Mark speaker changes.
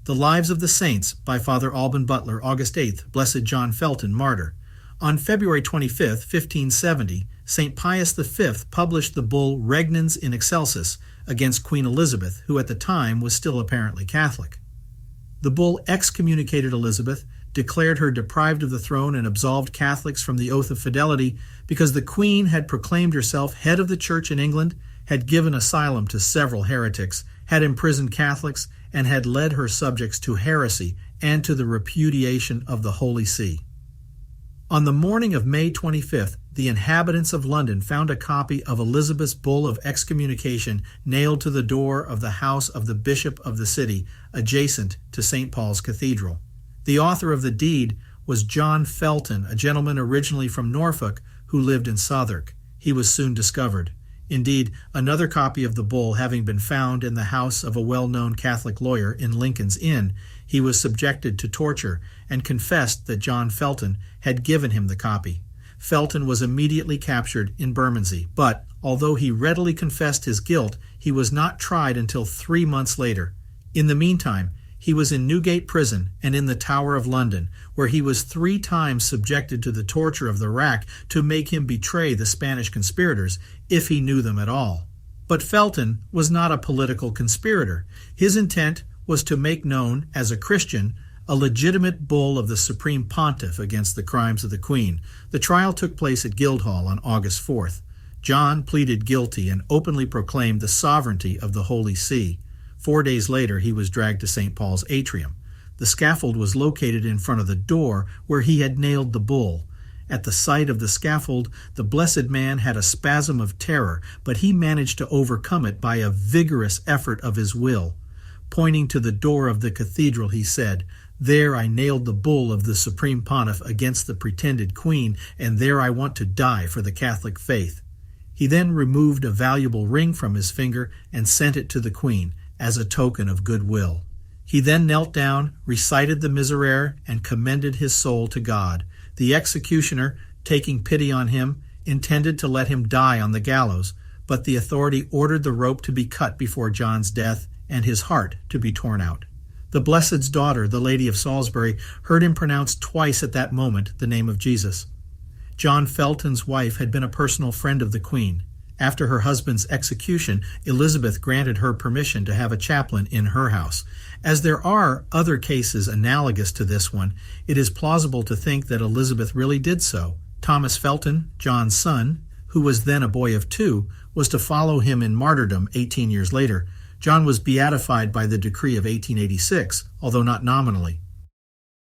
Speaker 1: The Lives of the Saints by Father Alban Butler, August 8th, Blessed John Felton, Martyr. On February 25, 1570, St. Pius V published the bull Regnans in Excelsis against Queen Elizabeth, who at the time was still apparently Catholic. The bull excommunicated Elizabeth, declared her deprived of the throne, and absolved Catholics from the oath of fidelity because the Queen had proclaimed herself head of the Church in England, had given asylum to several heretics, had imprisoned Catholics, and had led her subjects to heresy and to the repudiation of the Holy See. On the morning of May 25th, the inhabitants of London found a copy of Elizabeth's bull of excommunication nailed to the door of the house of the bishop of the city, adjacent to St. Paul's Cathedral. The author of the deed was John Felton, a gentleman originally from Norfolk who lived in Southwark. He was soon discovered. Indeed, another copy of the bull having been found in the house of a well-known Catholic lawyer in Lincoln's Inn, he was subjected to torture and confessed that John Felton had given him the copy. Felton was immediately captured in Bermondsey, but although he readily confessed his guilt, he was not tried until 3 months later. In the meantime, he was in Newgate prison and in the Tower of London, where he was 3 times subjected to the torture of the rack to make him betray the Spanish conspirators, if he knew them at all. But Felton was not a political conspirator. His intent was to make known, as a Christian, a legitimate bull of the Supreme Pontiff against the crimes of the Queen. The trial took place at Guildhall on August 4th. John pleaded guilty and openly proclaimed the sovereignty of the Holy See. 4 days later, he was dragged to St. Paul's atrium. The scaffold was located in front of the door where he had nailed the bull. At the sight of the scaffold, the blessed man had a spasm of terror, but he managed to overcome it by a vigorous effort of his will. Pointing to the door of the cathedral, he said, "There I nailed the bull of the Supreme Pontiff against the pretended Queen, and there I want to die for the Catholic faith." He then removed a valuable ring from his finger and sent it to the Queen as a token of goodwill. He then knelt down, recited the Miserere, and commended his soul to God. The executioner, taking pity on him, intended to let him die on the gallows, but the authority ordered the rope to be cut before John's death and his heart to be torn out. The Blessed's daughter, the Lady of Salisbury, heard him pronounce twice at that moment the name of Jesus. John Felton's wife had been a personal friend of the Queen. After her husband's execution, Elizabeth granted her permission to have a chaplain in her house. As there are other cases analogous to this one, it is plausible to think that Elizabeth really did so. Thomas Felton, John's son, who was then a boy of 2, was to follow him in martyrdom 18 years later. John was beatified by the decree of 1886, although not nominally.